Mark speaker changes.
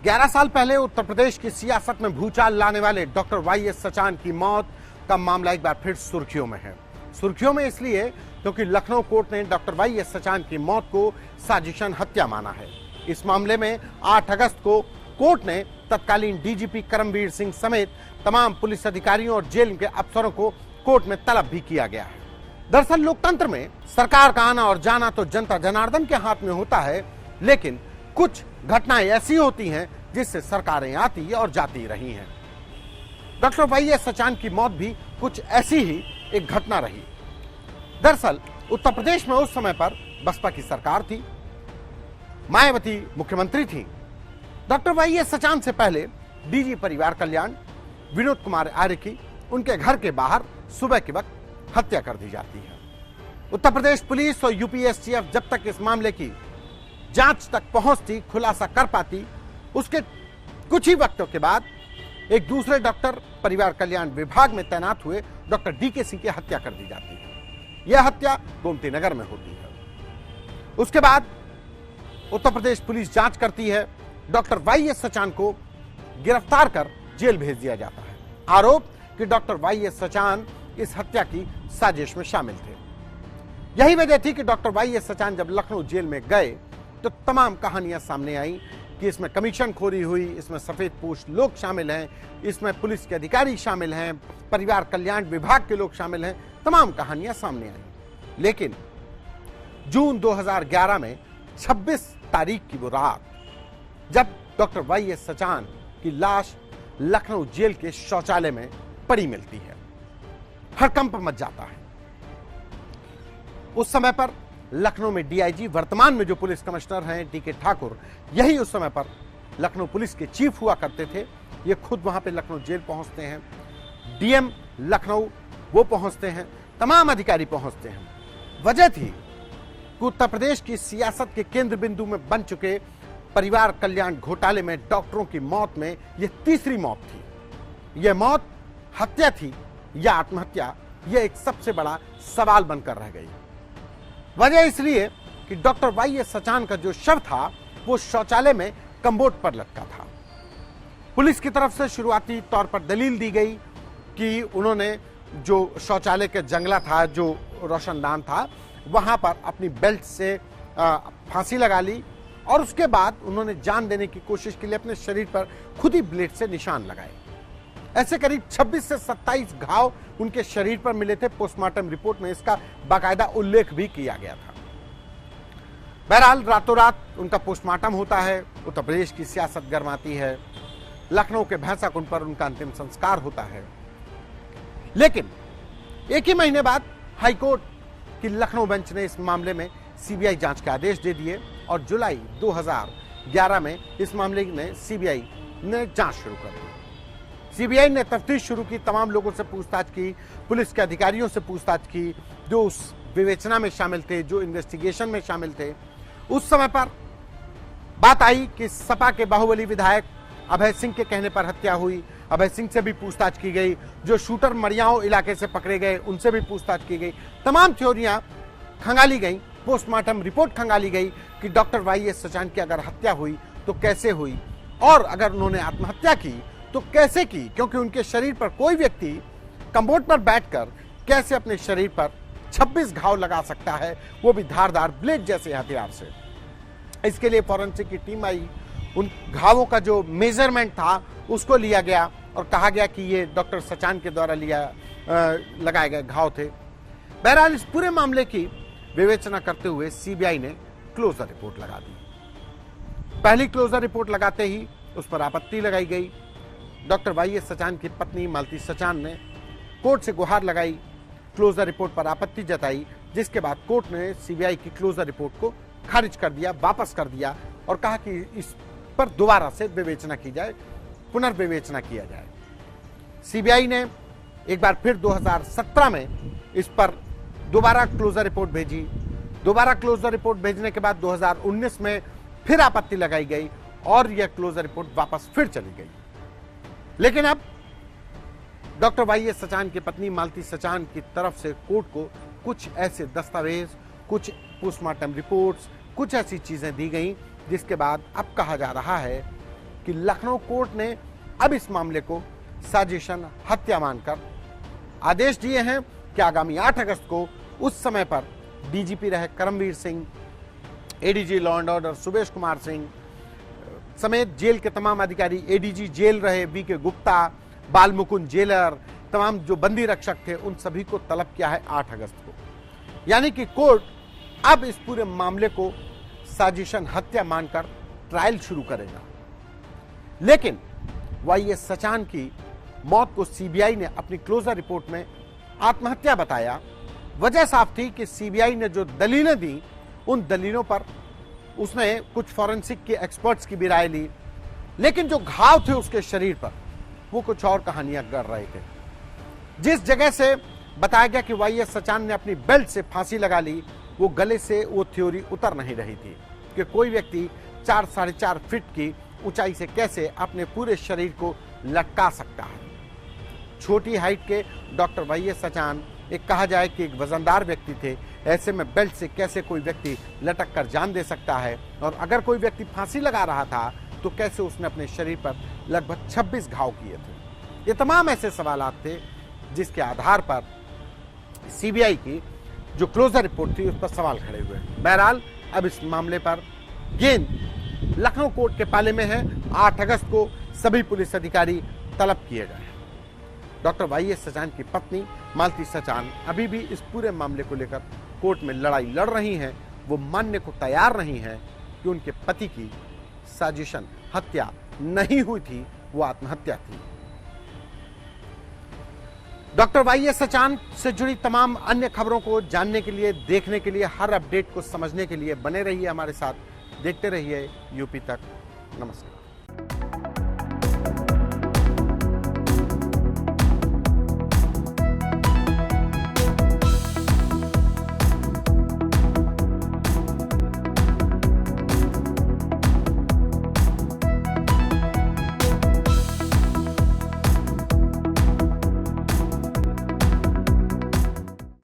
Speaker 1: 11 साल पहले उत्तर प्रदेश की सियासत में भूचाल लाने वाले डॉक्टर वाईएस सचान की मौत का मामला एक बार फिर सुर्खियों में है। सुर्खियों में इसलिए क्योंकि लखनऊ कोर्ट ने डॉक्टर वाईएस सचान की मौत को साजिशन हत्या माना है। इस मामले में 8 अगस्त को कोर्ट ने तत्कालीन डीजीपी करमवीर सिंह समेत तमाम पुलिस अधिकारियों और जेल के अफसरों को कोर्ट में तलब भी किया गया है। दरअसल लोकतंत्र में सरकार का आना और जाना तो जनता जनार्दन के हाथ में होता है, लेकिन कुछ घटनाएं ऐसी होती हैं जिससे सरकारें आती और जाती रही हैं। डॉक्टर वाईएस सचान की मौत भी कुछ ऐसी ही एक घटना रही। दरअसल उत्तर प्रदेश में उस समय पर बसपा की सरकार थी, मायावती मुख्यमंत्री थी। डॉक्टर वाईएस सचान से पहले डीजी परिवार कल्याण विनोद कुमार आर्य की उनके घर के बाहर सुबह के वक्त हत्या कर दी जाती है। उत्तर प्रदेश पुलिस और यूपीएससीएफ जब तक इस मामले की जांच तक पहुंचती, खुलासा कर पाती, उसके कुछ ही वक्तों के बाद एक दूसरे डॉक्टर परिवार कल्याण विभाग में तैनात हुए डॉक्टर डीके सिंह की हत्या कर दी जाती है। यह हत्या गोमती नगर में होती है। उसके बाद उत्तर प्रदेश पुलिस जांच करती है, डॉक्टर वाईएस सचान को गिरफ्तार कर जेल भेज दिया जाता है। आरोप कि डॉक्टर वाईएस सचान इस हत्या की साजिश में शामिल थे। यही वजह थी कि डॉक्टर वाईएस सचान जब लखनऊ जेल में गए तो तमाम कहानियां सामने आई कि इसमें कमीशन खोरी हुई, इसमें सफेद पोश लोग शामिल हैं, इसमें पुलिस के अधिकारी शामिल हैं, परिवार कल्याण विभाग के लोग शामिल हैं। तमाम कहानियां सामने आई। लेकिन जून 2011 में 26 तारीख की वो रात जब डॉक्टर वाईएस सचान की लाश लखनऊ जेल के शौचालय में पड़ी मिलती है, हड़कंप मच जाता है। उस समय पर लखनऊ में डीआईजी, वर्तमान में जो पुलिस कमिश्नर हैं डीके ठाकुर, यही उस समय पर लखनऊ पुलिस के चीफ हुआ करते थे। ये खुद वहां पे लखनऊ जेल पहुंचते हैं, डीएम लखनऊ वो पहुंचते हैं, तमाम अधिकारी पहुंचते हैं। वजह थी कि उत्तर प्रदेश की सियासत के केंद्र बिंदु में बन चुके परिवार कल्याण घोटाले में डॉक्टरों की मौत में यह तीसरी मौत थी। यह मौत हत्या थी या आत्महत्या, यह एक सबसे बड़ा सवाल बनकर रह गई। वजह इसलिए कि डॉक्टर वाईएस सचान का जो शव था वो शौचालय में कम्बोर्ड पर लटका था। पुलिस की तरफ से शुरुआती तौर पर दलील दी गई कि उन्होंने जो शौचालय का जंगला था, जो रोशनदान था, वहां पर अपनी बेल्ट से फांसी लगा ली और उसके बाद उन्होंने जान देने की कोशिश के लिए अपने शरीर पर खुद ही ब्लेड से निशान लगाए। ऐसे करीब 26 से 27 घाव उनके शरीर पर मिले थे। पोस्टमार्टम रिपोर्ट में इसका बाकायदा उल्लेख भी किया गया था। बहरहाल रातों रात उनका पोस्टमार्टम होता है, उत्तर प्रदेश की सियासत गर्माती है, लखनऊ के भैंसा कुंड पर उनका अंतिम संस्कार होता है। लेकिन एक ही महीने बाद हाईकोर्ट की लखनऊ बेंच ने इस मामले में सीबीआई जांच के आदेश दे दिए और जुलाई 2011 में इस मामले में सीबीआई ने जांच शुरू कर दी। सीबीआई ने तफ्तीश शुरू की, तमाम लोगों से पूछताछ की, पुलिस के अधिकारियों से पूछताछ की जो उस विवेचना में शामिल थे, जो इन्वेस्टिगेशन में शामिल थे। उस समय पर बात आई कि सपा के बाहुबली विधायक अभय सिंह के कहने पर हत्या हुई। अभय सिंह से भी पूछताछ की गई, जो शूटर मरियाओं इलाके से पकड़े गए उनसे भी पूछताछ की गई। तमाम थ्योरियां खंगाली गई, पोस्टमार्टम रिपोर्ट खंगाली गई कि डॉक्टर वाईएस सचान की अगर हत्या हुई तो कैसे हुई, और अगर उन्होंने आत्महत्या की तो कैसे की, क्योंकि उनके शरीर पर कोई व्यक्ति कम्बोर्ड पर बैठकर कैसे अपने शरीर पर 26 घाव लगा सकता है, वो भी धारदार ब्लेड जैसे हथियार से। इसके लिए फॉरेंसिक की टीम आई, उन घावों का जो मेजरमेंट था उसको लिया गया और कहा गया कि ये डॉक्टर सचान के द्वारा लगाए गए घाव थे। बहरहाल इस पूरे मामले की विवेचना करते हुए सीबीआई ने क्लोजर रिपोर्ट लगा दी। पहली क्लोजर रिपोर्ट लगाते ही उस पर आपत्ति लगाई गई। डॉक्टर वाईएस सचान की पत्नी मालती सचान ने कोर्ट से गुहार लगाई, क्लोजर रिपोर्ट पर आपत्ति जताई, जिसके बाद कोर्ट ने सीबीआई की क्लोजर रिपोर्ट को खारिज कर दिया, वापस कर दिया और कहा कि इस पर दोबारा से विवेचना की जाए, पुनर्विवेचना किया जाए। सीबीआई ने एक बार फिर 2017 में इस पर दोबारा क्लोजर रिपोर्ट भेजी। दोबारा क्लोजर रिपोर्ट भेजने के बाद 2019 में फिर आपत्ति लगाई गई और यह क्लोजर रिपोर्ट वापस फिर चली गई। लेकिन अब डॉक्टर वाईएस सचान की पत्नी मालती सचान की तरफ से कोर्ट को कुछ ऐसे दस्तावेज, कुछ पोस्टमार्टम रिपोर्ट्स, कुछ ऐसी चीजें दी गई जिसके बाद अब कहा जा रहा है कि लखनऊ कोर्ट ने अब इस मामले को साजिशन हत्या मानकर आदेश दिए हैं कि आगामी 8 अगस्त को उस समय पर डीजीपी रहे Karamvir Singh, ADG law and order Subesh Kumar Singh समेत जेल के तमाम अधिकारी, एडीजी जेल रहे वीके गुप्ता, बालमुकुंद जेलर, तमाम जो बंदी रक्षक थे, उन सभी को तलब किया है 8 अगस्त को। यानी कि कोर्ट अब इस पूरे मामले को साजिशन हत्या मानकर ट्रायल शुरू करेगा। लेकिन वाईएस सचान की मौत को सीबीआई ने अपनी क्लोजर रिपोर्ट में आत्महत्या बताया। वजह साफ थी कि सीबीआई ने जो दलीलें दी, उन दलीलों पर उसने कुछ फॉरेंसिक के एक्सपर्ट्स की भी राय ली, लेकिन जो घाव थे उसके शरीर पर वो कुछ और कहानियां कर रहे थे। जिस जगह से बताया गया कि वाईएस सचान ने अपनी बेल्ट से फांसी लगा ली, वो गले से वो थ्योरी उतर नहीं रही थी कि कोई व्यक्ति 4 साढ़े 4 फीट की ऊंचाई से कैसे अपने पूरे शरीर को लटका सकता है। छोटी हाइट के डॉक्टर वाईएस सचान एक कहा जाए कि एक वजनदार व्यक्ति थे, ऐसे में बेल्ट से कैसे कोई व्यक्ति लटक कर जान दे सकता है, और अगर कोई व्यक्ति फांसी लगा रहा था तो कैसे उसने अपने शरीर पर लगभग 26 घाव किए थे। ये तमाम ऐसे सवालात थे जिसके आधार पर सीबीआई की जो क्लोजर रिपोर्ट थी उस पर सवाल खड़े हुए। बहरहाल अब इस मामले पर गेंद लखनऊ कोर्ट के पाले में है। 8 अगस्त को सभी पुलिस अधिकारी तलब किए गए। डॉक्टर वाईएस सचान की पत्नी मालती सचान अभी भी इस पूरे मामले को लेकर कोर्ट में लड़ाई लड़ रही हैं। वो मानने को तैयार नहीं है कि उनके पति की साजिशन हत्या नहीं हुई थी, वो आत्महत्या थी। डॉक्टर वाईएस सचान से जुड़ी तमाम अन्य खबरों को जानने के लिए, देखने के लिए, हर अपडेट को समझने के लिए बने रहिए हमारे साथ, देखते रहिए यूपी तक। नमस्कार।